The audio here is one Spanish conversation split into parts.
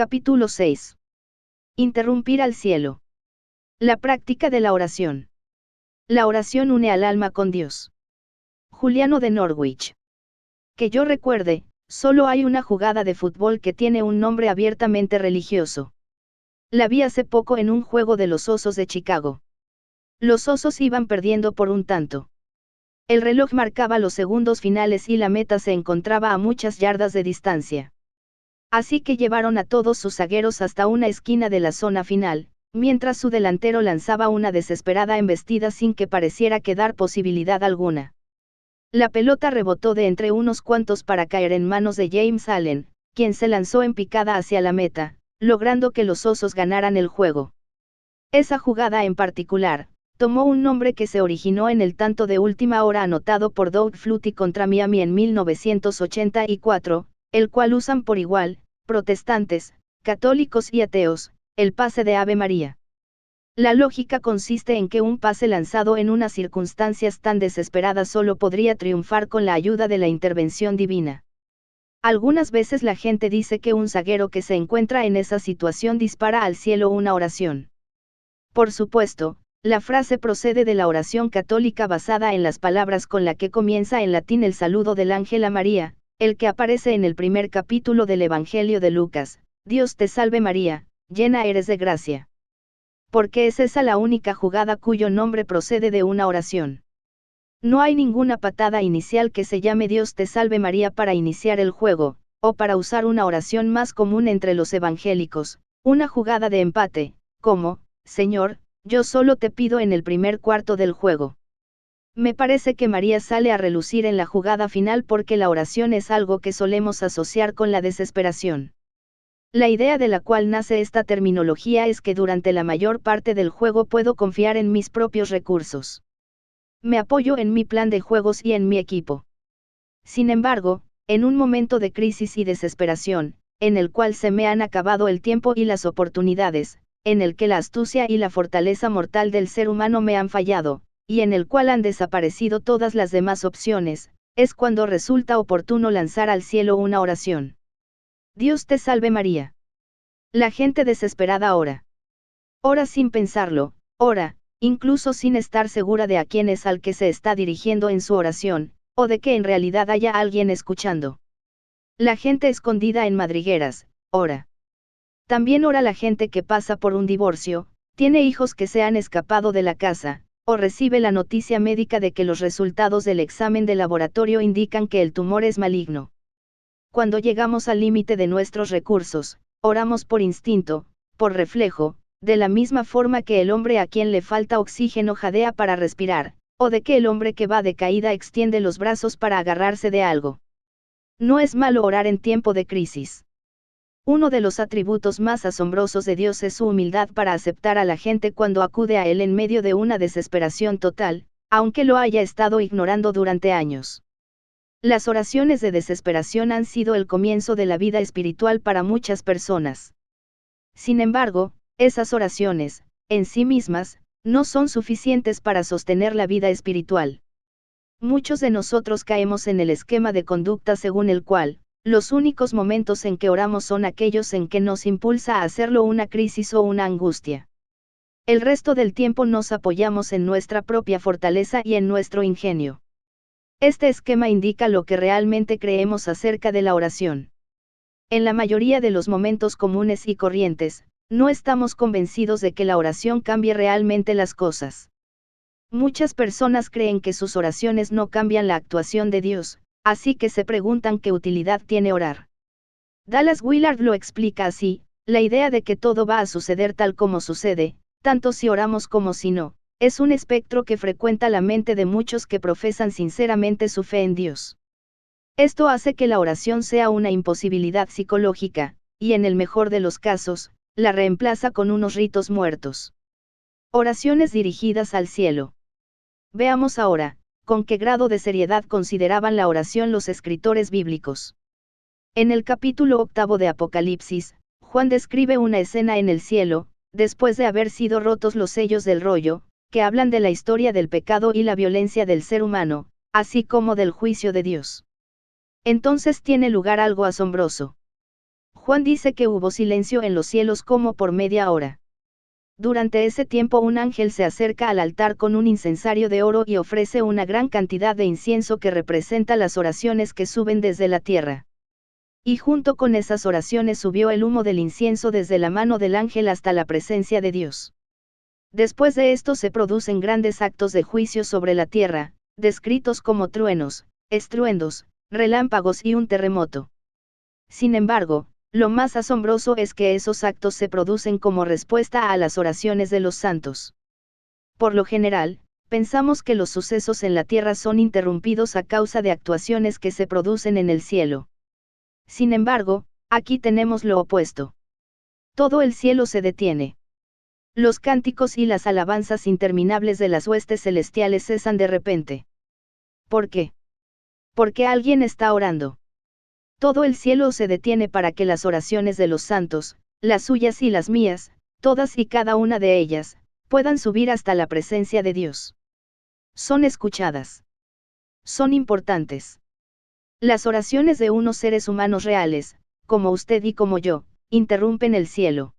Capítulo 6. Interrumpir al cielo. La práctica de la oración. La oración une al alma con Dios. Juliano de Norwich. Que yo recuerde, solo hay una jugada de fútbol que tiene un nombre abiertamente religioso. La vi hace poco en un juego de los Osos de Chicago. Los Osos iban perdiendo por un tanto. El reloj marcaba los segundos finales y la meta se encontraba a muchas yardas de distancia. Así que llevaron a todos sus zagueros hasta una esquina de la zona final, mientras su delantero lanzaba una desesperada embestida sin que pareciera quedar posibilidad alguna. La pelota rebotó de entre unos cuantos para caer en manos de James Allen, quien se lanzó en picada hacia la meta, logrando que los Osos ganaran el juego. Esa jugada en particular, tomó un nombre que se originó en el tanto de última hora anotado por Doug Flutie contra Miami en 1984, el cual usan por igual, protestantes, católicos y ateos, el pase de Ave María. La lógica consiste en que un pase lanzado en unas circunstancias tan desesperadas solo podría triunfar con la ayuda de la intervención divina. Algunas veces la gente dice que un zaguero que se encuentra en esa situación dispara al cielo una oración. Por supuesto, la frase procede de la oración católica basada en las palabras con la que comienza en latín el saludo del ángel a María, el que aparece en el primer capítulo del Evangelio de Lucas: Dios te salve María, llena eres de gracia. Porque es esa la única jugada cuyo nombre procede de una oración. No hay ninguna patada inicial que se llame Dios te salve María para iniciar el juego, o para usar una oración más común entre los evangélicos, una jugada de empate, como, Señor, yo solo te pido en el primer cuarto del juego. Me parece que María sale a relucir en la jugada final porque la oración es algo que solemos asociar con la desesperación. La idea de la cual nace esta terminología es que durante la mayor parte del juego puedo confiar en mis propios recursos. Me apoyo en mi plan de juegos y en mi equipo. Sin embargo, en un momento de crisis y desesperación, en el cual se me han acabado el tiempo y las oportunidades, en el que la astucia y la fortaleza mortal del ser humano me han fallado, y en el cual han desaparecido todas las demás opciones, es cuando resulta oportuno lanzar al cielo una oración. Dios te salve María. La gente desesperada ora. Ora sin pensarlo, ora, incluso sin estar segura de a quién es al que se está dirigiendo en su oración, o de que en realidad haya alguien escuchando. La gente escondida en madrigueras, ora. También ora la gente que pasa por un divorcio, tiene hijos que se han escapado de la casa, o recibe la noticia médica de que los resultados del examen de laboratorio indican que el tumor es maligno. Cuando llegamos al límite de nuestros recursos, oramos por instinto, por reflejo, de la misma forma que el hombre a quien le falta oxígeno jadea para respirar, o de que el hombre que va de caída extiende los brazos para agarrarse de algo. No es malo orar en tiempo de crisis. Uno de los atributos más asombrosos de Dios es su humildad para aceptar a la gente cuando acude a Él en medio de una desesperación total, aunque lo haya estado ignorando durante años. Las oraciones de desesperación han sido el comienzo de la vida espiritual para muchas personas. Sin embargo, esas oraciones, en sí mismas, no son suficientes para sostener la vida espiritual. Muchos de nosotros caemos en el esquema de conducta según el cual, los únicos momentos en que oramos son aquellos en que nos impulsa a hacerlo una crisis o una angustia. El resto del tiempo nos apoyamos en nuestra propia fortaleza y en nuestro ingenio. Este esquema indica lo que realmente creemos acerca de la oración. En la mayoría de los momentos comunes y corrientes, no estamos convencidos de que la oración cambie realmente las cosas. Muchas personas creen que sus oraciones no cambian la actuación de Dios, así que se preguntan qué utilidad tiene orar. Dallas Willard lo explica así: la idea de que todo va a suceder tal como sucede, tanto si oramos como si no, es un espectro que frecuenta la mente de muchos que profesan sinceramente su fe en Dios. Esto hace que la oración sea una imposibilidad psicológica, y en el mejor de los casos, la reemplaza con unos ritos muertos. Oraciones dirigidas al cielo. Veamos ahora, con qué grado de seriedad consideraban la oración los escritores bíblicos. En el capítulo 8 de Apocalipsis, Juan describe una escena en el cielo, después de haber sido rotos los sellos del rollo, que hablan de la historia del pecado y la violencia del ser humano, así como del juicio de Dios. Entonces tiene lugar algo asombroso. Juan dice que hubo silencio en los cielos como por media hora. Durante ese tiempo un ángel se acerca al altar con un incensario de oro y ofrece una gran cantidad de incienso que representa las oraciones que suben desde la tierra. Y junto con esas oraciones subió el humo del incienso desde la mano del ángel hasta la presencia de Dios. Después de esto se producen grandes actos de juicio sobre la tierra, descritos como truenos, estruendos, relámpagos y un terremoto. Sin embargo, lo más asombroso es que esos actos se producen como respuesta a las oraciones de los santos. Por lo general, pensamos que los sucesos en la tierra son interrumpidos a causa de actuaciones que se producen en el cielo. Sin embargo, aquí tenemos lo opuesto. Todo el cielo se detiene. Los cánticos y las alabanzas interminables de las huestes celestiales cesan de repente. ¿Por qué? Porque alguien está orando. Todo el cielo se detiene para que las oraciones de los santos, las suyas y las mías, todas y cada una de ellas, puedan subir hasta la presencia de Dios. Son escuchadas. Son importantes. Las oraciones de unos seres humanos reales, como usted y como yo, interrumpen el cielo.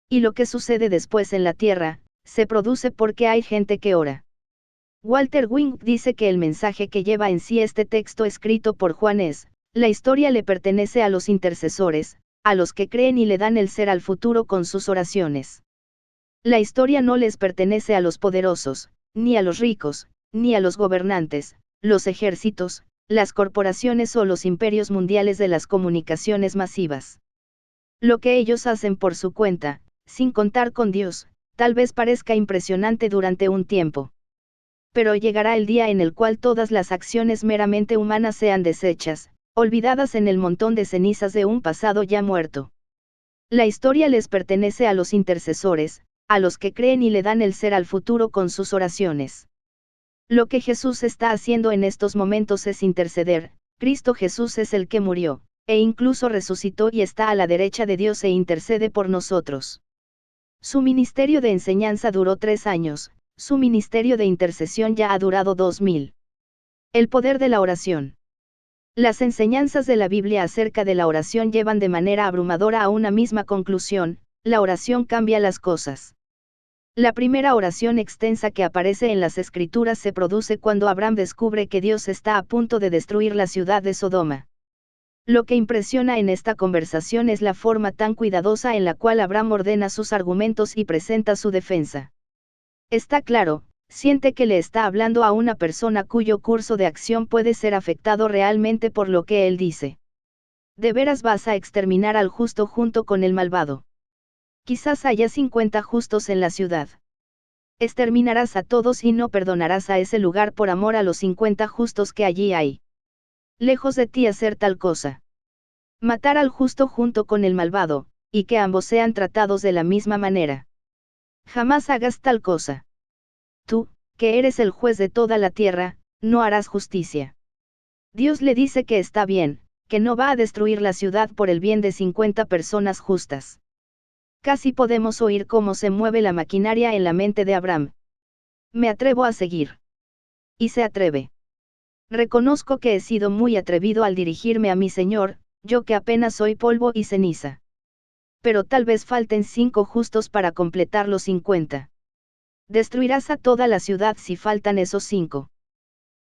Y lo que sucede después en la tierra, se produce porque hay gente que ora. Walter Wink dice que el mensaje que lleva en sí este texto escrito por Juan es: la historia le pertenece a los intercesores, a los que creen y le dan el ser al futuro con sus oraciones. La historia no les pertenece a los poderosos, ni a los ricos, ni a los gobernantes, los ejércitos, las corporaciones o los imperios mundiales de las comunicaciones masivas. Lo que ellos hacen por su cuenta, sin contar con Dios, tal vez parezca impresionante durante un tiempo. Pero llegará el día en el cual todas las acciones meramente humanas sean deshechas, olvidadas en el montón de cenizas de un pasado ya muerto. La historia les pertenece a los intercesores, a los que creen y le dan el ser al futuro con sus oraciones. Lo que Jesús está haciendo en estos momentos es interceder. Cristo Jesús es el que murió, e incluso resucitó y está a la derecha de Dios e intercede por nosotros. Su ministerio de enseñanza duró 3 años, su ministerio de intercesión ya ha durado 2000. El poder de la oración. Las enseñanzas de la Biblia acerca de la oración llevan de manera abrumadora a una misma conclusión: la oración cambia las cosas. La primera oración extensa que aparece en las Escrituras se produce cuando Abraham descubre que Dios está a punto de destruir la ciudad de Sodoma. Lo que impresiona en esta conversación es la forma tan cuidadosa en la cual Abraham ordena sus argumentos y presenta su defensa. Está claro, siente que le está hablando a una persona cuyo curso de acción puede ser afectado realmente por lo que él dice. ¿De veras vas a exterminar al justo junto con el malvado? Quizás haya 50 justos en la ciudad. Exterminarás a todos y no perdonarás a ese lugar por amor a los 50 justos que allí hay. Lejos de ti hacer tal cosa. Matar al justo junto con el malvado, y que ambos sean tratados de la misma manera. Jamás hagas tal cosa. Tú, que eres el juez de toda la tierra, no harás justicia. Dios le dice que está bien, que no va a destruir la ciudad por el bien de 50 personas justas. Casi podemos oír cómo se mueve la maquinaria en la mente de Abraham. Me atrevo a seguir. Y se atreve. Reconozco que he sido muy atrevido al dirigirme a mi Señor, yo que apenas soy polvo y ceniza. Pero tal vez falten 5 justos para completar los 50. Destruirás a toda la ciudad si faltan esos 5.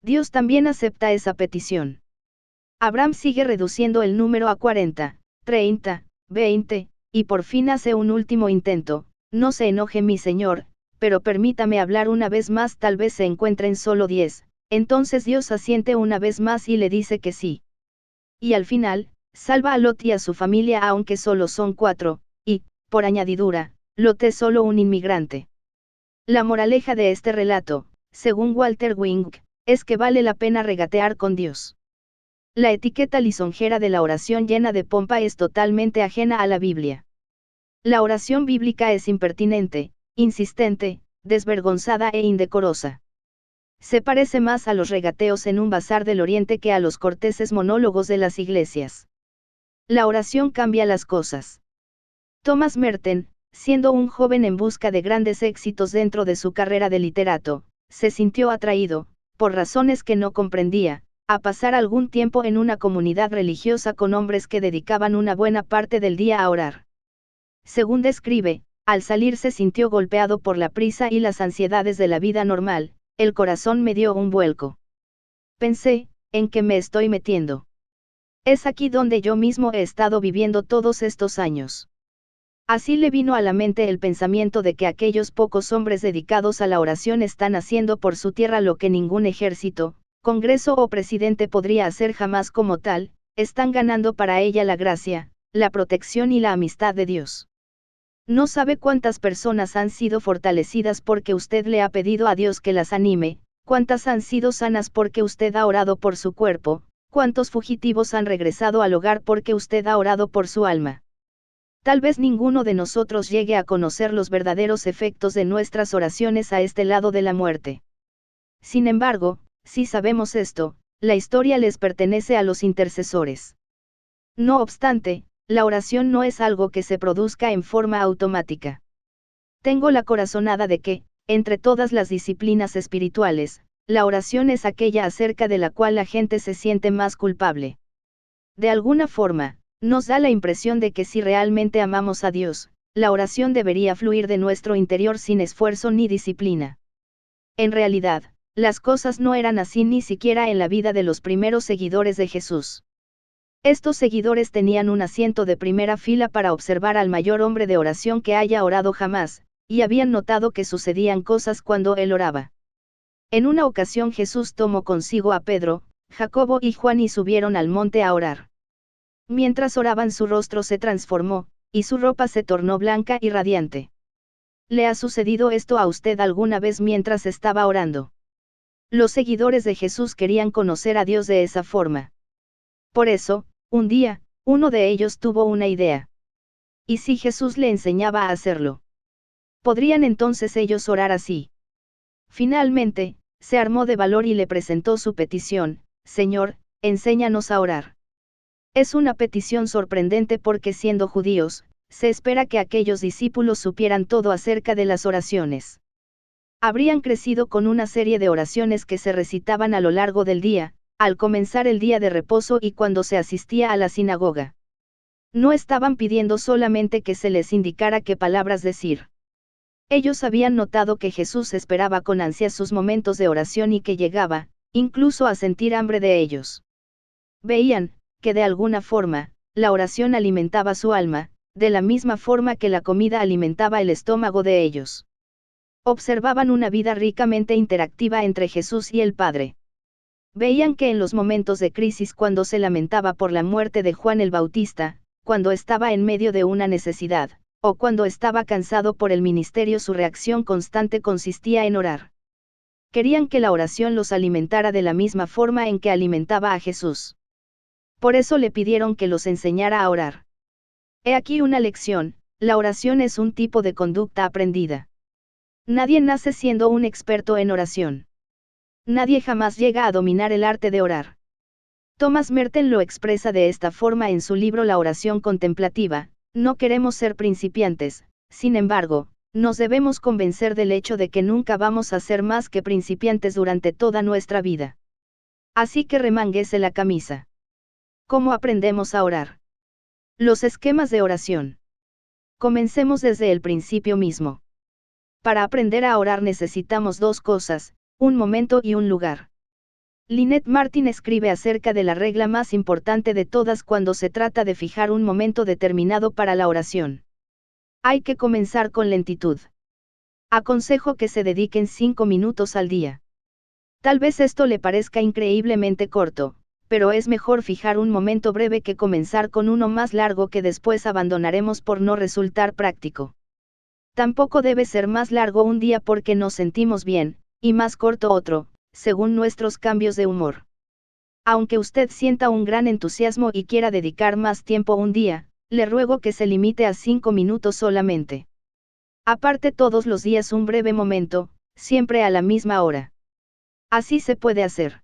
Dios también acepta esa petición. Abraham sigue reduciendo el número a 40, 30, 20, y por fin hace un último intento: no se enoje mi Señor, pero permítame hablar una vez más, tal vez se encuentren solo 10, entonces Dios asiente una vez más y le dice que sí. Y al final, salva a Lot y a su familia aunque solo son 4, y, por añadidura, Lot es solo un inmigrante. La moraleja de este relato, según Walter Wink, es que vale la pena regatear con Dios. La etiqueta lisonjera de la oración llena de pompa es totalmente ajena a la Biblia. La oración bíblica es impertinente, insistente, desvergonzada e indecorosa. Se parece más a los regateos en un bazar del Oriente que a los corteses monólogos de las iglesias. La oración cambia las cosas. Thomas Merton, siendo un joven en busca de grandes éxitos dentro de su carrera de literato, se sintió atraído, por razones que no comprendía, a pasar algún tiempo en una comunidad religiosa con hombres que dedicaban una buena parte del día a orar. Según describe, al salir se sintió golpeado por la prisa y las ansiedades de la vida normal, el corazón me dio un vuelco. Pensé, ¿en qué me estoy metiendo? Es aquí donde yo mismo he estado viviendo todos estos años. Así le vino a la mente el pensamiento de que aquellos pocos hombres dedicados a la oración están haciendo por su tierra lo que ningún ejército, congreso o presidente podría hacer jamás como tal, están ganando para ella la gracia, la protección y la amistad de Dios. No sabe cuántas personas han sido fortalecidas porque usted le ha pedido a Dios que las anime, cuántas han sido sanas porque usted ha orado por su cuerpo, cuántos fugitivos han regresado al hogar porque usted ha orado por su alma. Tal vez ninguno de nosotros llegue a conocer los verdaderos efectos de nuestras oraciones a este lado de la muerte. Sin embargo, si sabemos esto, la historia les pertenece a los intercesores. No obstante, la oración no es algo que se produzca en forma automática. Tengo la corazonada de que, entre todas las disciplinas espirituales, la oración es aquella acerca de la cual la gente se siente más culpable. De alguna forma, nos da la impresión de que si realmente amamos a Dios, la oración debería fluir de nuestro interior sin esfuerzo ni disciplina. En realidad, las cosas no eran así ni siquiera en la vida de los primeros seguidores de Jesús. Estos seguidores tenían un asiento de primera fila para observar al mayor hombre de oración que haya orado jamás, y habían notado que sucedían cosas cuando él oraba. En una ocasión Jesús tomó consigo a Pedro, Jacobo y Juan y subieron al monte a orar. Mientras oraban su rostro se transformó, y su ropa se tornó blanca y radiante. ¿Le ha sucedido esto a usted alguna vez mientras estaba orando? Los seguidores de Jesús querían conocer a Dios de esa forma. Por eso, un día, uno de ellos tuvo una idea. ¿Y si Jesús le enseñaba a hacerlo? ¿Podrían entonces ellos orar así? Finalmente, se armó de valor y le presentó su petición: Señor, enséñanos a orar. Es una petición sorprendente porque siendo judíos, se espera que aquellos discípulos supieran todo acerca de las oraciones. Habrían crecido con una serie de oraciones que se recitaban a lo largo del día, al comenzar el día de reposo y cuando se asistía a la sinagoga. No estaban pidiendo solamente que se les indicara qué palabras decir. Ellos habían notado que Jesús esperaba con ansias sus momentos de oración y que llegaba, incluso a sentir hambre de ellos. Veían, que de alguna forma, la oración alimentaba su alma, de la misma forma que la comida alimentaba el estómago de ellos. Observaban una vida ricamente interactiva entre Jesús y el Padre. Veían que en los momentos de crisis cuando se lamentaba por la muerte de Juan el Bautista, cuando estaba en medio de una necesidad, o cuando estaba cansado por el ministerio, su reacción constante consistía en orar. Querían que la oración los alimentara de la misma forma en que alimentaba a Jesús. Por eso le pidieron que los enseñara a orar. He aquí una lección: la oración es un tipo de conducta aprendida. Nadie nace siendo un experto en oración. Nadie jamás llega a dominar el arte de orar. Thomas Merton lo expresa de esta forma en su libro La oración contemplativa: no queremos ser principiantes, sin embargo, nos debemos convencer del hecho de que nunca vamos a ser más que principiantes durante toda nuestra vida. Así que remánguese la camisa. ¿Cómo aprendemos a orar? Los esquemas de oración. Comencemos desde el principio mismo. Para aprender a orar necesitamos dos cosas: un momento y un lugar. Lynette Martin escribe acerca de la regla más importante de todas cuando se trata de fijar un momento determinado para la oración. Hay que comenzar con lentitud. Aconsejo que se dediquen 5 minutos al día. Tal vez esto le parezca increíblemente corto, pero es mejor fijar un momento breve que comenzar con uno más largo que después abandonaremos por no resultar práctico. Tampoco debe ser más largo un día porque nos sentimos bien, y más corto otro, según nuestros cambios de humor. Aunque usted sienta un gran entusiasmo y quiera dedicar más tiempo un día, le ruego que se limite a 5 minutos solamente. Aparte todos los días un breve momento, siempre a la misma hora. Así se puede hacer.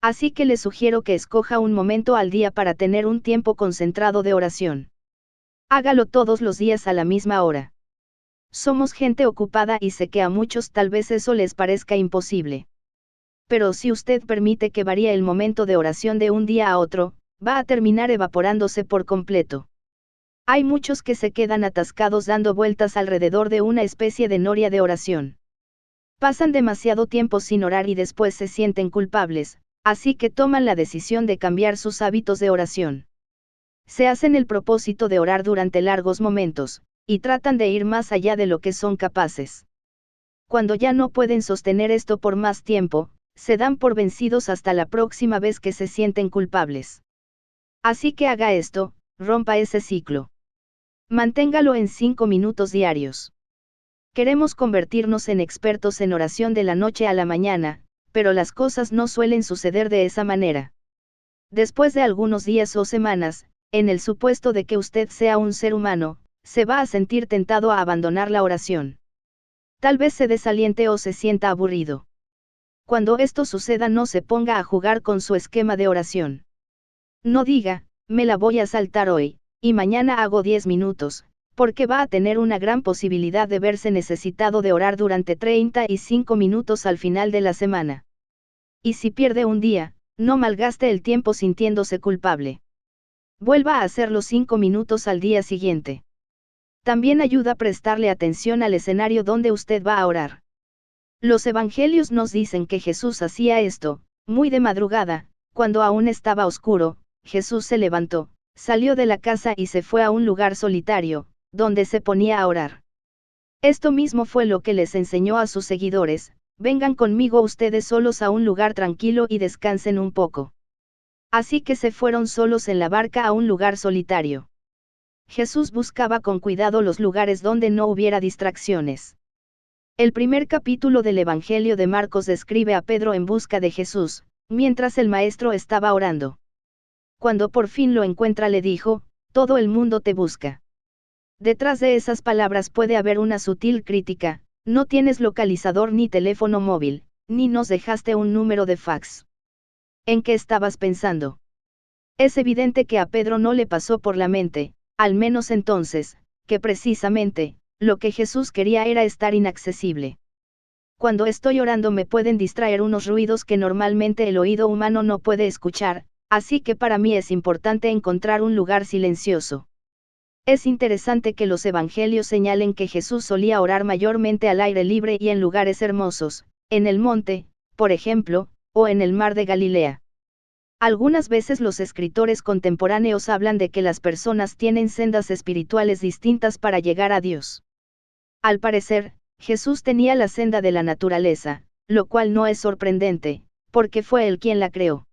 Así que le sugiero que escoja un momento al día para tener un tiempo concentrado de oración. Hágalo todos los días a la misma hora. Somos gente ocupada y sé que a muchos tal vez eso les parezca imposible. pero si usted permite que varíe el momento de oración de un día a otro, va a terminar evaporándose por completo. Hay muchos que se quedan atascados dando vueltas alrededor de una especie de noria de oración. Pasan demasiado tiempo sin orar y después se sienten culpables, así que toman la decisión de cambiar sus hábitos de oración. Se hacen el propósito de orar durante largos momentos, y tratan de ir más allá de lo que son capaces. Cuando ya no pueden sostener esto por más tiempo, se dan por vencidos hasta la próxima vez que se sienten culpables. Así que haga esto, rompa ese ciclo. Manténgalo en 5 minutos diarios. Queremos convertirnos en expertos en oración de la noche a la mañana, pero las cosas no suelen suceder de esa manera. Después de algunos días o semanas, en el supuesto de que usted sea un ser humano, se va a sentir tentado a abandonar la oración. Tal vez se desaliente o se sienta aburrido. Cuando esto suceda, no se ponga a jugar con su esquema de oración. No diga, me la voy a saltar hoy, y mañana hago 10 minutos, porque va a tener una gran posibilidad de verse necesitado de orar durante 35 minutos al final de la semana. Y si pierde un día, no malgaste el tiempo sintiéndose culpable. Vuelva a hacerlo 5 minutos al día siguiente. También ayuda a prestarle atención al escenario donde usted va a orar. Los evangelios nos dicen que Jesús hacía esto, muy de madrugada, cuando aún estaba oscuro. Jesús se levantó, salió de la casa y se fue a un lugar solitario, donde se ponía a orar. Esto mismo fue lo que les enseñó a sus seguidores: vengan conmigo ustedes solos a un lugar tranquilo y descansen un poco. Así que se fueron solos en la barca a un lugar solitario. Jesús buscaba con cuidado los lugares donde no hubiera distracciones. El primer capítulo del Evangelio de Marcos describe a Pedro en busca de Jesús, mientras el maestro estaba orando. Cuando por fin lo encuentra, le dijo: todo el mundo te busca. Detrás de esas palabras puede haber una sutil crítica: no tienes localizador ni teléfono móvil, ni nos dejaste un número de fax. ¿En qué estabas pensando? Es evidente que a Pedro no le pasó por la mente, al menos entonces, que precisamente, lo que Jesús quería era estar inaccesible. Cuando estoy orando me pueden distraer unos ruidos que normalmente el oído humano no puede escuchar, así que para mí es importante encontrar un lugar silencioso. Es interesante que los evangelios señalen que Jesús solía orar mayormente al aire libre y en lugares hermosos, en el monte, por ejemplo, o en el mar de Galilea. Algunas veces los escritores contemporáneos hablan de que las personas tienen sendas espirituales distintas para llegar a Dios. Al parecer, Jesús tenía la senda de la naturaleza, lo cual no es sorprendente, porque fue Él quien la creó.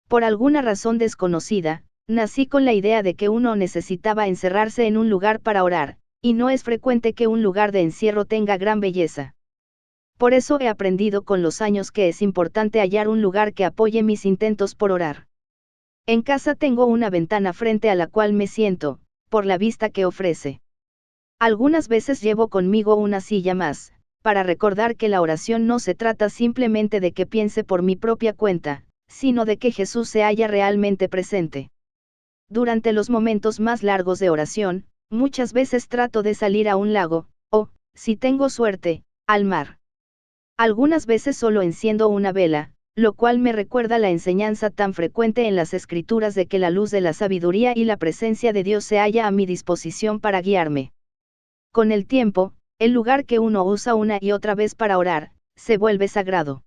Por alguna razón desconocida, nací con la idea de que uno necesitaba encerrarse en un lugar para orar, y no es frecuente que un lugar de encierro tenga gran belleza. Por eso he aprendido con los años que es importante hallar un lugar que apoye mis intentos por orar. En casa tengo una ventana frente a la cual me siento, por la vista que ofrece. Algunas veces llevo conmigo una silla más, para recordar que la oración no se trata simplemente de que piense por mi propia cuenta, sino de que Jesús se halla realmente presente. Durante los momentos más largos de oración, muchas veces trato de salir a un lago, o, si tengo suerte, al mar. Algunas veces solo enciendo una vela, lo cual me recuerda la enseñanza tan frecuente en las Escrituras de que la luz de la sabiduría y la presencia de Dios se halla a mi disposición para guiarme. Con el tiempo, el lugar que uno usa una y otra vez para orar, se vuelve sagrado.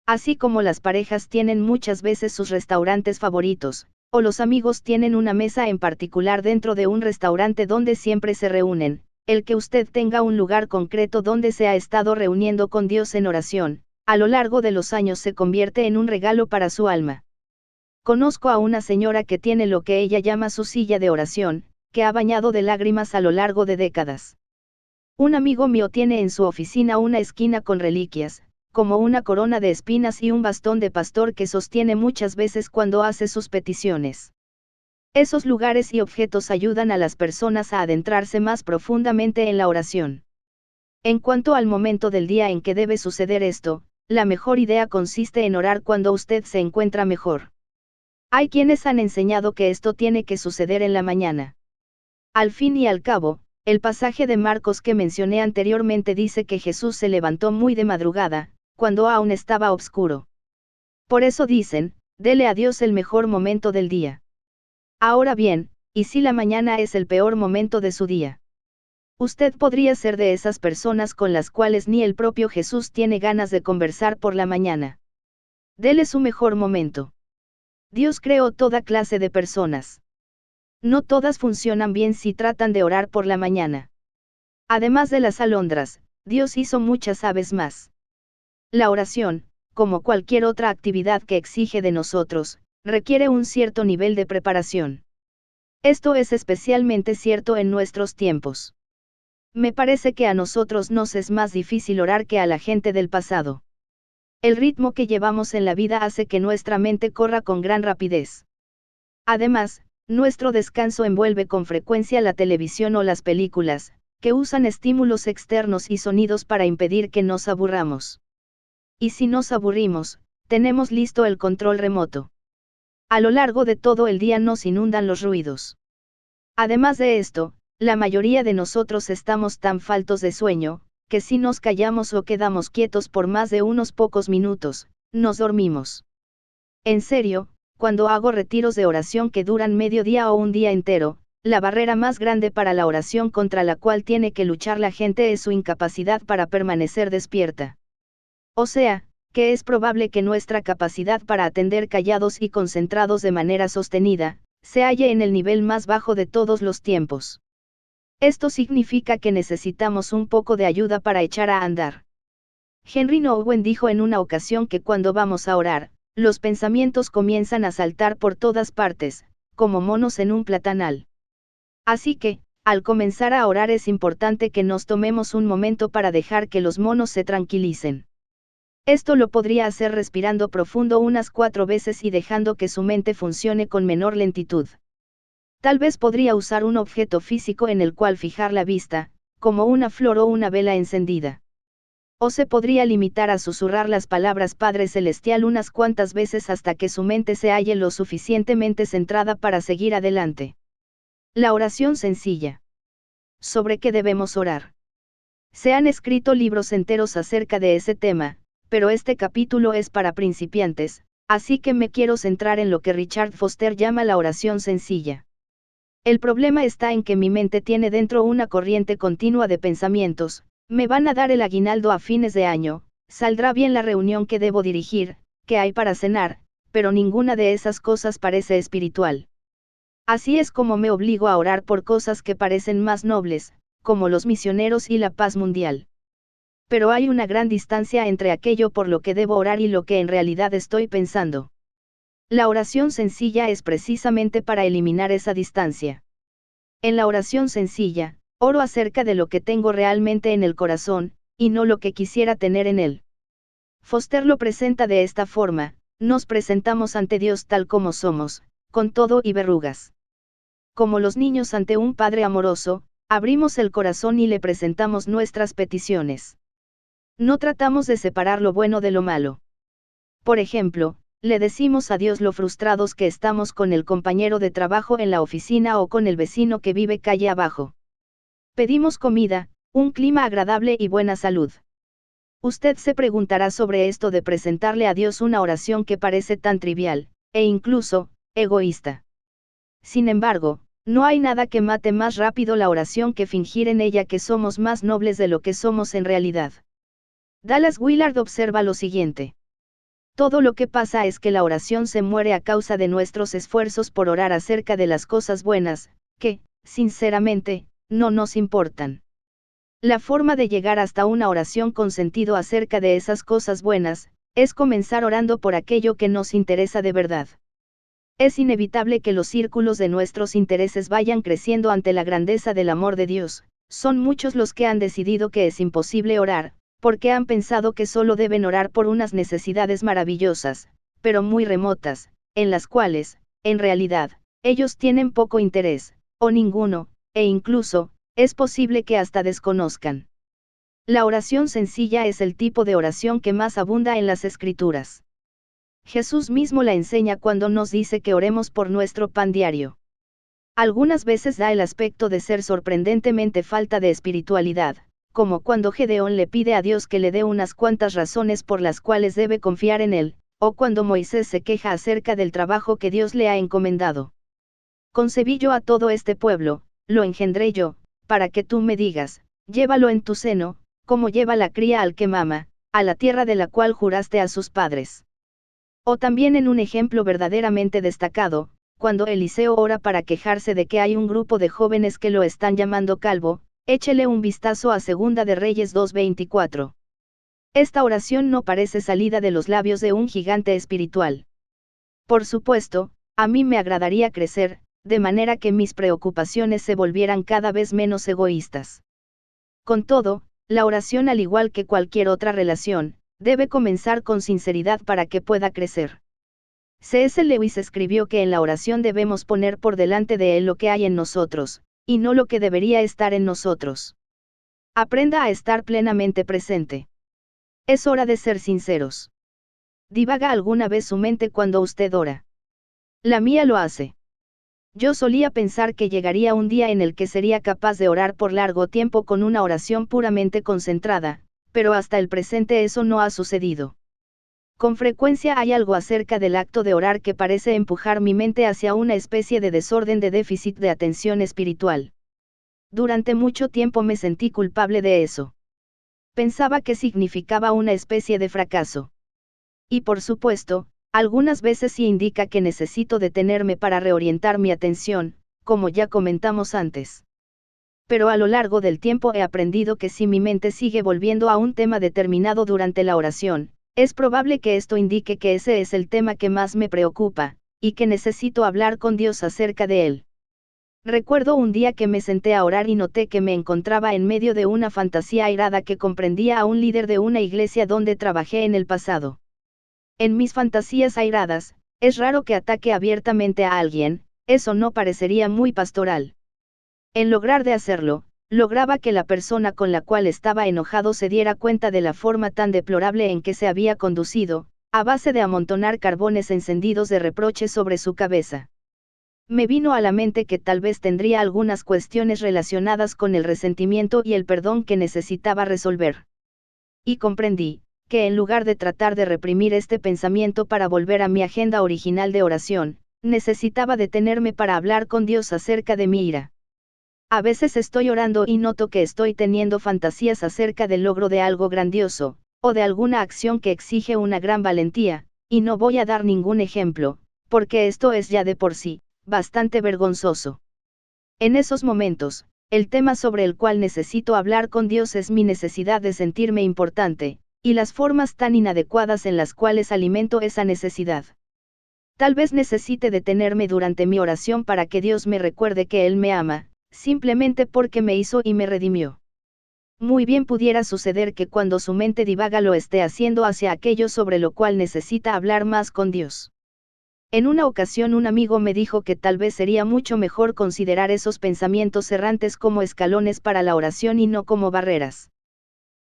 Así como las parejas tienen muchas veces sus restaurantes favoritos, o los amigos tienen una mesa en particular dentro de un restaurante donde siempre se reúnen, el que usted tenga un lugar concreto donde se ha estado reuniendo con Dios en oración, a lo largo de los años se convierte en un regalo para su alma. Conozco a una señora que tiene lo que ella llama su silla de oración, que ha bañado de lágrimas a lo largo de décadas. Un amigo mío tiene en su oficina una esquina con reliquias, como una corona de espinas y un bastón de pastor que sostiene muchas veces cuando hace sus peticiones. Esos lugares y objetos ayudan a las personas a adentrarse más profundamente en la oración. En cuanto al momento del día en que debe suceder esto, la mejor idea consiste en orar cuando usted se encuentra mejor. Hay quienes han enseñado que esto tiene que suceder en la mañana. Al fin y al cabo, el pasaje de Marcos que mencioné anteriormente dice que Jesús se levantó muy de madrugada, cuando aún estaba oscuro. Por eso dicen, dele a Dios el mejor momento del día. Ahora bien, ¿y si la mañana es el peor momento de su día? Usted podría ser de esas personas con las cuales ni el propio Jesús tiene ganas de conversar por la mañana. Dele su mejor momento. Dios creó toda clase de personas. No todas funcionan bien si tratan de orar por la mañana. Además de las alondras, Dios hizo muchas aves más. La oración, como cualquier otra actividad que exige de nosotros, requiere un cierto nivel de preparación. Esto es especialmente cierto en nuestros tiempos. Me parece que a nosotros nos es más difícil orar que a la gente del pasado. El ritmo que llevamos en la vida hace que nuestra mente corra con gran rapidez. Además, nuestro descanso envuelve con frecuencia la televisión o las películas, que usan estímulos externos y sonidos para impedir que nos aburramos. Y si nos aburrimos, tenemos listo el control remoto. A lo largo de todo el día nos inundan los ruidos. Además de esto, la mayoría de nosotros estamos tan faltos de sueño, que si nos callamos o quedamos quietos por más de unos pocos minutos, nos dormimos. En serio, cuando hago retiros de oración que duran medio día o un día entero, la barrera más grande para la oración contra la cual tiene que luchar la gente es su incapacidad para permanecer despierta. O sea, que es probable que nuestra capacidad para atender callados y concentrados de manera sostenida, se halle en el nivel más bajo de todos los tiempos. Esto significa que necesitamos un poco de ayuda para echar a andar. Henry Nouwen dijo en una ocasión que cuando vamos a orar, los pensamientos comienzan a saltar por todas partes, como monos en un platanal. Así que, al comenzar a orar es importante que nos tomemos un momento para dejar que los monos se tranquilicen. Esto lo podría hacer respirando profundo unas 4 veces y dejando que su mente funcione con menor lentitud. Tal vez podría usar un objeto físico en el cual fijar la vista, como una flor o una vela encendida. O se podría limitar a susurrar las palabras Padre Celestial unas cuantas veces hasta que su mente se halle lo suficientemente centrada para seguir adelante. La oración sencilla. ¿Sobre qué debemos orar? Se han escrito libros enteros acerca de ese tema, pero este capítulo es para principiantes, así que me quiero centrar en lo que Richard Foster llama la oración sencilla. El problema está en que mi mente tiene dentro una corriente continua de pensamientos: me van a dar el aguinaldo a fines de año, saldrá bien la reunión que debo dirigir, qué hay para cenar, pero ninguna de esas cosas parece espiritual. Así es como me obligo a orar por cosas que parecen más nobles, como los misioneros y la paz mundial. Pero hay una gran distancia entre aquello por lo que debo orar y lo que en realidad estoy pensando. La oración sencilla es precisamente para eliminar esa distancia. En la oración sencilla, oro acerca de lo que tengo realmente en el corazón, y no lo que quisiera tener en él. Foster lo presenta de esta forma: nos presentamos ante Dios tal como somos, con todo y verrugas. Como los niños ante un padre amoroso, abrimos el corazón y le presentamos nuestras peticiones. No tratamos de separar lo bueno de lo malo. Por ejemplo, le decimos a Dios lo frustrados que estamos con el compañero de trabajo en la oficina o con el vecino que vive calle abajo. Pedimos comida, un clima agradable y buena salud. Usted se preguntará sobre esto de presentarle a Dios una oración que parece tan trivial, e incluso, egoísta. Sin embargo, no hay nada que mate más rápido la oración que fingir en ella que somos más nobles de lo que somos en realidad. Dallas Willard observa lo siguiente: todo lo que pasa es que la oración se muere a causa de nuestros esfuerzos por orar acerca de las cosas buenas, que, sinceramente, no nos importan. La forma de llegar hasta una oración con sentido acerca de esas cosas buenas, es comenzar orando por aquello que nos interesa de verdad. Es inevitable que los círculos de nuestros intereses vayan creciendo ante la grandeza del amor de Dios. Son muchos los que han decidido que es imposible orar, porque han pensado que solo deben orar por unas necesidades maravillosas, pero muy remotas, en las cuales, en realidad, ellos tienen poco interés, o ninguno, e incluso, es posible que hasta desconozcan. La oración sencilla es el tipo de oración que más abunda en las Escrituras. Jesús mismo la enseña cuando nos dice que oremos por nuestro pan diario. Algunas veces da el aspecto de ser sorprendentemente falta de espiritualidad, como cuando Gedeón le pide a Dios que le dé unas cuantas razones por las cuales debe confiar en él, o cuando Moisés se queja acerca del trabajo que Dios le ha encomendado. Concebí yo a todo este pueblo, lo engendré yo, para que tú me digas, llévalo en tu seno, como lleva la cría al que mama, a la tierra de la cual juraste a sus padres. O también en un ejemplo verdaderamente destacado, cuando Eliseo ora para quejarse de que hay un grupo de jóvenes que lo están llamando calvo, échele un vistazo a Segunda de Reyes 2:24. Esta oración no parece salida de los labios de un gigante espiritual. Por supuesto, a mí me agradaría crecer, de manera que mis preocupaciones se volvieran cada vez menos egoístas. Con todo, la oración, al igual que cualquier otra relación, debe comenzar con sinceridad para que pueda crecer. C.S. Lewis escribió que en la oración debemos poner por delante de él lo que hay en nosotros, y no lo que debería estar en nosotros. Aprenda a estar plenamente presente. Es hora de ser sinceros. ¿Divaga alguna vez su mente cuando usted ora? La mía lo hace. Yo solía pensar que llegaría un día en el que sería capaz de orar por largo tiempo con una oración puramente concentrada, pero hasta el presente eso no ha sucedido. Con frecuencia hay algo acerca del acto de orar que parece empujar mi mente hacia una especie de desorden de déficit de atención espiritual. Durante mucho tiempo me sentí culpable de eso. Pensaba que significaba una especie de fracaso. Y por supuesto, algunas veces sí indica que necesito detenerme para reorientar mi atención, como ya comentamos antes. Pero a lo largo del tiempo he aprendido que si mi mente sigue volviendo a un tema determinado durante la oración, es probable que esto indique que ese es el tema que más me preocupa, y que necesito hablar con Dios acerca de él. Recuerdo un día que me senté a orar y noté que me encontraba en medio de una fantasía airada que comprendía a un líder de una iglesia donde trabajé en el pasado. En mis fantasías airadas, es raro que ataque abiertamente a alguien, eso no parecería muy pastoral. En lograr de hacerlo, lograba que la persona con la cual estaba enojado se diera cuenta de la forma tan deplorable en que se había conducido, a base de amontonar carbones encendidos de reproche sobre su cabeza. Me vino a la mente que tal vez tendría algunas cuestiones relacionadas con el resentimiento y el perdón que necesitaba resolver. Y comprendí, que en lugar de tratar de reprimir este pensamiento para volver a mi agenda original de oración, necesitaba detenerme para hablar con Dios acerca de mi ira. A veces estoy orando y noto que estoy teniendo fantasías acerca del logro de algo grandioso, o de alguna acción que exige una gran valentía, y no voy a dar ningún ejemplo, porque esto es ya de por sí, bastante vergonzoso. En esos momentos, el tema sobre el cual necesito hablar con Dios es mi necesidad de sentirme importante, y las formas tan inadecuadas en las cuales alimento esa necesidad. Tal vez necesite detenerme durante mi oración para que Dios me recuerde que Él me ama, simplemente porque me hizo y me redimió. Muy bien pudiera suceder que cuando su mente divaga lo esté haciendo hacia aquello sobre lo cual necesita hablar más con Dios. En una ocasión un amigo me dijo que tal vez sería mucho mejor considerar esos pensamientos errantes como escalones para la oración y no como barreras.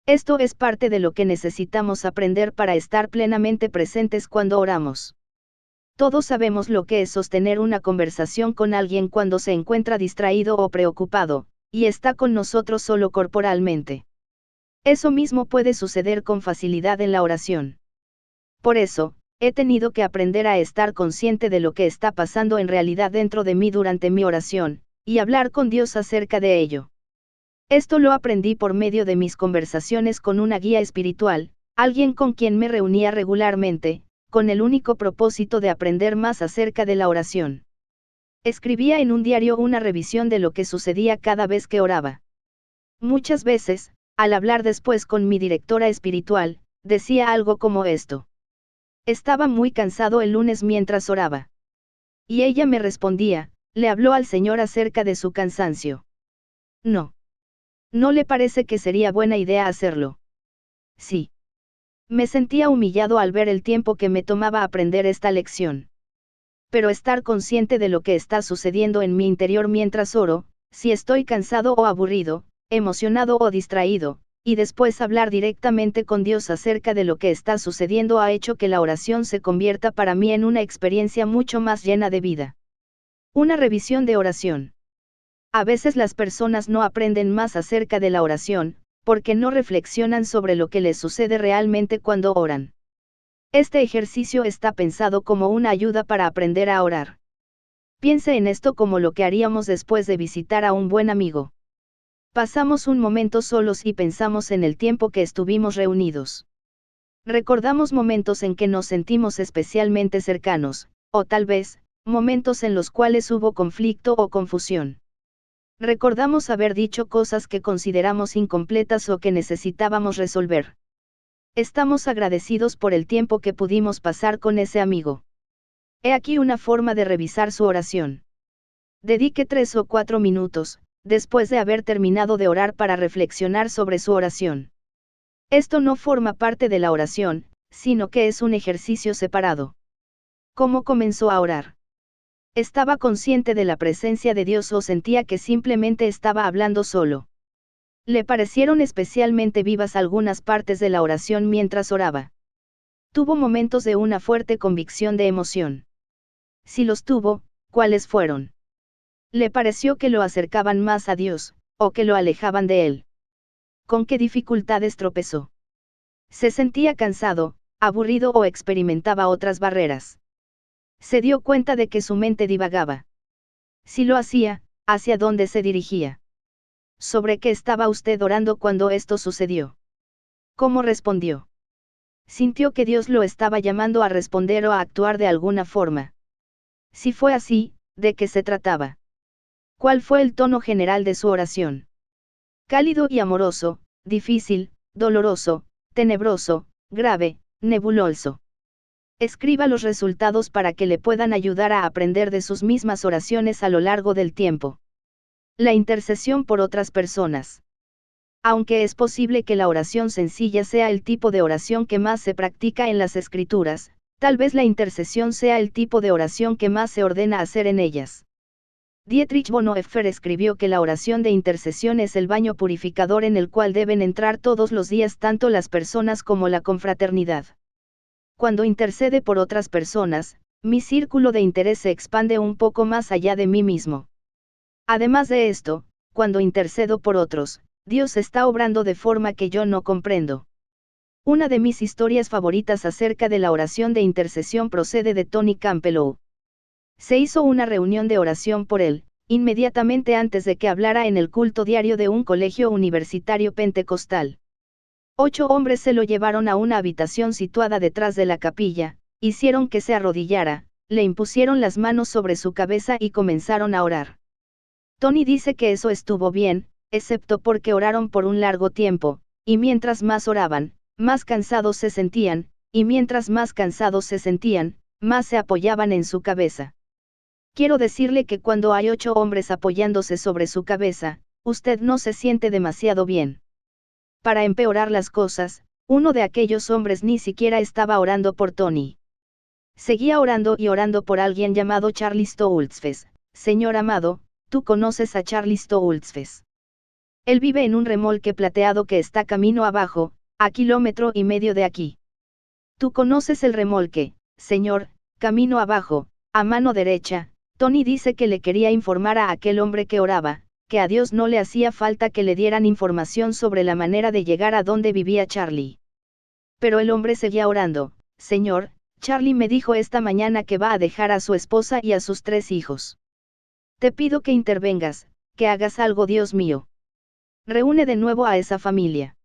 Esto es parte de lo que necesitamos aprender para estar plenamente presentes cuando oramos. Todos sabemos lo que es sostener una conversación con alguien cuando se encuentra distraído o preocupado, y está con nosotros solo corporalmente. Eso mismo puede suceder con facilidad en la oración. Por eso, he tenido que aprender a estar consciente de lo que está pasando en realidad dentro de mí durante mi oración, y hablar con Dios acerca de ello. Esto lo aprendí por medio de mis conversaciones con una guía espiritual, alguien con quien me reunía regularmente, con el único propósito de aprender más acerca de la oración. Escribía en un diario una revisión de lo que sucedía cada vez que oraba. Muchas veces, al hablar después con mi directora espiritual, decía algo como esto. Estaba muy cansado el lunes mientras oraba. Y ella me respondía, ¿le habló al Señor acerca de su cansancio? No. ¿No le parece que sería buena idea hacerlo? Sí. Me sentía humillado al ver el tiempo que me tomaba aprender esta lección. Pero estar consciente de lo que está sucediendo en mi interior mientras oro, si estoy cansado o aburrido, emocionado o distraído, y después hablar directamente con Dios acerca de lo que está sucediendo ha hecho que la oración se convierta para mí en una experiencia mucho más llena de vida. Una revisión de oración. A veces las personas no aprenden más acerca de la oración, porque no reflexionan sobre lo que les sucede realmente cuando oran. Este ejercicio está pensado como una ayuda para aprender a orar. Piense en esto como lo que haríamos después de visitar a un buen amigo. Pasamos un momento solos y pensamos en el tiempo que estuvimos reunidos. Recordamos momentos en que nos sentimos especialmente cercanos, o tal vez, momentos en los cuales hubo conflicto o confusión. Recordamos haber dicho cosas que consideramos incompletas o que necesitábamos resolver. Estamos agradecidos por el tiempo que pudimos pasar con ese amigo. He aquí una forma de revisar su oración. Dedique 3 o 4 minutos, después de haber terminado de orar, para reflexionar sobre su oración. Esto no forma parte de la oración, sino que es un ejercicio separado. ¿Cómo comenzó a orar? ¿Estaba consciente de la presencia de Dios o sentía que simplemente estaba hablando solo? ¿Le parecieron especialmente vivas algunas partes de la oración mientras oraba? ¿Tuvo momentos de una fuerte convicción de emoción? Si los tuvo, ¿cuáles fueron? ¿Le pareció que lo acercaban más a Dios, o que lo alejaban de Él? ¿Con qué dificultades tropezó? ¿Se sentía cansado, aburrido o experimentaba otras barreras? ¿Se dio cuenta de que su mente divagaba? Si lo hacía, ¿hacia dónde se dirigía? ¿Sobre qué estaba usted orando cuando esto sucedió? ¿Cómo respondió? ¿Sintió que Dios lo estaba llamando a responder o a actuar de alguna forma? Si fue así, ¿de qué se trataba? ¿Cuál fue el tono general de su oración? Cálido y amoroso, difícil, doloroso, tenebroso, grave, nebuloso. Escriba los resultados para que le puedan ayudar a aprender de sus mismas oraciones a lo largo del tiempo. La intercesión por otras personas. Aunque es posible que la oración sencilla sea el tipo de oración que más se practica en las Escrituras, tal vez la intercesión sea el tipo de oración que más se ordena hacer en ellas. Dietrich Bonhoeffer escribió que la oración de intercesión es el baño purificador en el cual deben entrar todos los días tanto las personas como la confraternidad. Cuando intercede por otras personas, mi círculo de interés se expande un poco más allá de mí mismo. Además de esto, cuando intercedo por otros, Dios está obrando de forma que yo no comprendo. Una de mis historias favoritas acerca de la oración de intercesión procede de Tony Campbell. Se hizo una reunión de oración por él, inmediatamente antes de que hablara en el culto diario de un colegio universitario pentecostal. 8 hombres se lo llevaron a una habitación situada detrás de la capilla, hicieron que se arrodillara, le impusieron las manos sobre su cabeza y comenzaron a orar. Tony dice que eso estuvo bien, excepto porque oraron por un largo tiempo, y mientras más oraban, más cansados se sentían, y mientras más cansados se sentían, más se apoyaban en su cabeza. Quiero decirle que cuando hay 8 hombres apoyándose sobre su cabeza, usted no se siente demasiado bien. Para empeorar las cosas, uno de aquellos hombres ni siquiera estaba orando por Tony. Seguía orando y orando por alguien llamado Charlie Stoltzfus. Señor amado, tú conoces a Charlie Stoltzfus. Él vive en un remolque plateado que está camino abajo, a 1,5 kilómetros de aquí. Tú conoces el remolque, señor, camino abajo, a mano derecha. Tony dice que le quería informar a aquel hombre que oraba, que a Dios no le hacía falta que le dieran información sobre la manera de llegar a donde vivía Charlie. Pero el hombre seguía orando. Señor, Charlie me dijo esta mañana que va a dejar a su esposa y a sus 3 hijos. Te pido que intervengas, que hagas algo, Dios mío. Reúne de nuevo a esa familia.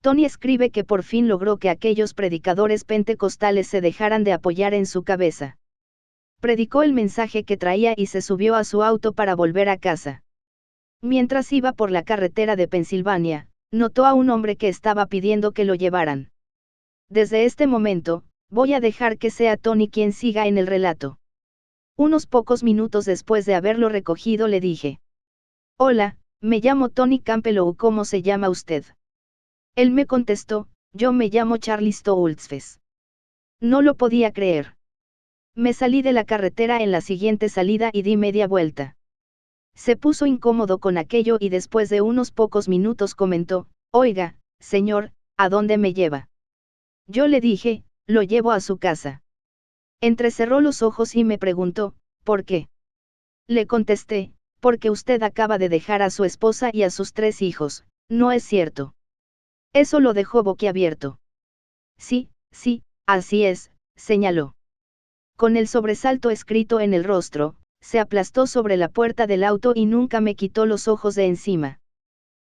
Tony escribe que por fin logró que aquellos predicadores pentecostales se dejaran de apoyar en su cabeza. Predicó el mensaje que traía y se subió a su auto para volver a casa. Mientras iba por la carretera de Pensilvania, notó a un hombre que estaba pidiendo que lo llevaran. Desde este momento, voy a dejar que sea Tony quien siga en el relato. Unos pocos minutos después de haberlo recogido le dije: Hola, me llamo Tony Campbell. ¿Cómo se llama usted? Él me contestó: yo me llamo Charlie Stoltzfus. No lo podía creer. Me salí de la carretera en la siguiente salida y di media vuelta. Se puso incómodo con aquello y después de unos pocos minutos comentó: oiga, señor, ¿a dónde me lleva? Yo le dije: lo llevo a su casa. Entrecerró los ojos y me preguntó: ¿por qué? Le contesté: porque usted acaba de dejar a su esposa y a sus 3 hijos, No es cierto. Eso lo dejó boquiabierto. Sí, sí, así es, señaló. Con el sobresalto escrito en el rostro, se aplastó sobre la puerta del auto y nunca me quitó los ojos de encima.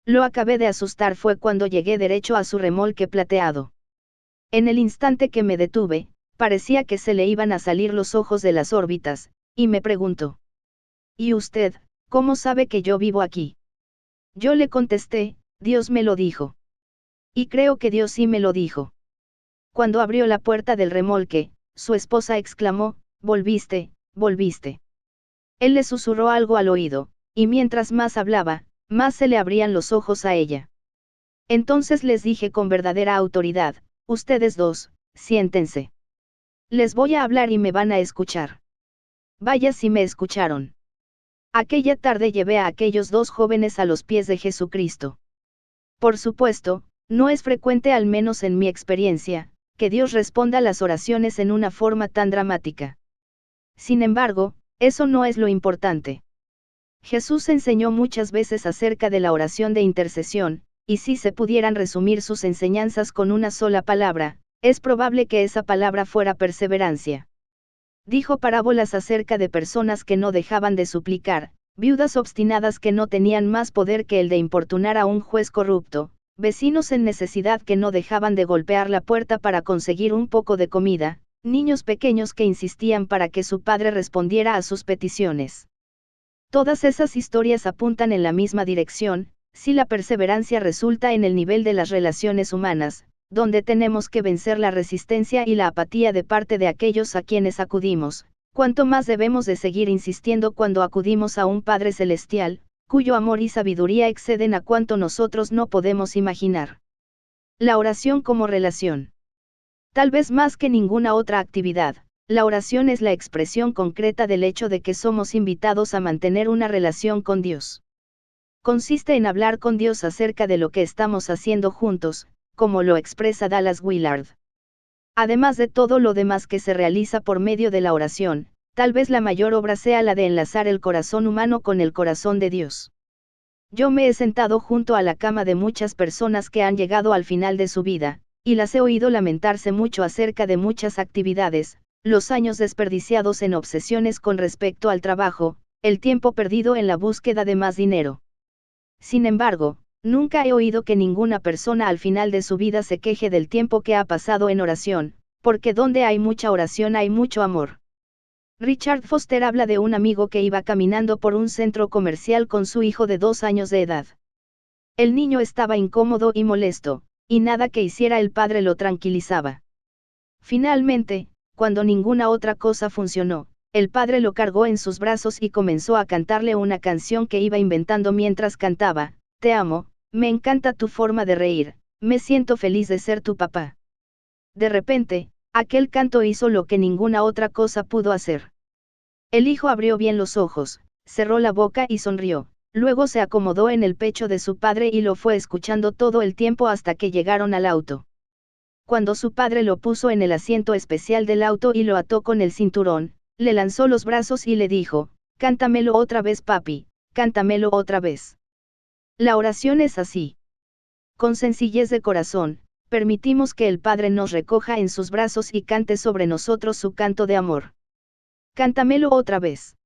Lo acabé de asustar fue cuando llegué derecho a su remolque plateado. En el instante que me detuve, parecía que se le iban a salir los ojos de las órbitas, y me preguntó: ¿Y usted, cómo sabe que yo vivo aquí? Yo le contesté: Dios me lo dijo. Y creo que Dios sí me lo dijo. Cuando abrió la puerta del remolque, su esposa exclamó: volviste, volviste. Él le susurró algo al oído, y mientras más hablaba, más se le abrían los ojos a ella. Entonces les dije con verdadera autoridad: ustedes dos, siéntense. Les voy a hablar y me van a escuchar. Vaya si me escucharon. Aquella tarde llevé a aquellos dos jóvenes a los pies de Jesucristo. Por supuesto, no es frecuente, al menos en mi experiencia, que Dios responda las oraciones en una forma tan dramática. Sin embargo, eso no es lo importante. Jesús enseñó muchas veces acerca de la oración de intercesión, y si se pudieran resumir sus enseñanzas con una sola palabra, es probable que esa palabra fuera perseverancia. Dijo parábolas acerca de personas que no dejaban de suplicar, viudas obstinadas que no tenían más poder que el de importunar a un juez corrupto, vecinos en necesidad que no dejaban de golpear la puerta para conseguir un poco de comida, niños pequeños que insistían para que su padre respondiera a sus peticiones. Todas esas historias apuntan en la misma dirección: si la perseverancia resulta en el nivel de las relaciones humanas, donde tenemos que vencer la resistencia y la apatía de parte de aquellos a quienes acudimos, cuánto más debemos de seguir insistiendo cuando acudimos a un Padre Celestial, cuyo amor y sabiduría exceden a cuanto nosotros no podemos imaginar. La oración como relación. Tal vez más que ninguna otra actividad, la oración es la expresión concreta del hecho de que somos invitados a mantener una relación con Dios. Consiste en hablar con Dios acerca de lo que estamos haciendo juntos, como lo expresa Dallas Willard. Además de todo lo demás que se realiza por medio de la oración, tal vez la mayor obra sea la de enlazar el corazón humano con el corazón de Dios. Yo me he sentado junto a la cama de muchas personas que han llegado al final de su vida, y las he oído lamentarse mucho acerca de muchas actividades, los años desperdiciados en obsesiones con respecto al trabajo, el tiempo perdido en la búsqueda de más dinero. Sin embargo, nunca he oído que ninguna persona al final de su vida se queje del tiempo que ha pasado en oración, porque donde hay mucha oración hay mucho amor. Richard Foster habla de un amigo que iba caminando por un centro comercial con su hijo de 2 años de edad. El niño estaba incómodo y molesto, y nada que hiciera el padre lo tranquilizaba. Finalmente, cuando ninguna otra cosa funcionó, el padre lo cargó en sus brazos y comenzó a cantarle una canción que iba inventando mientras cantaba: te amo, me encanta tu forma de reír, me siento feliz de ser tu papá. De repente, aquel canto hizo lo que ninguna otra cosa pudo hacer. El hijo abrió bien los ojos, cerró la boca y sonrió, luego se acomodó en el pecho de su padre y lo fue escuchando todo el tiempo hasta que llegaron al auto. Cuando su padre lo puso en el asiento especial del auto y lo ató con el cinturón, le lanzó los brazos y le dijo: cántamelo otra vez, papi, cántamelo otra vez. La oración es así. Con sencillez de corazón, permitimos que el Padre nos recoja en sus brazos y cante sobre nosotros su canto de amor. Cántamelo otra vez.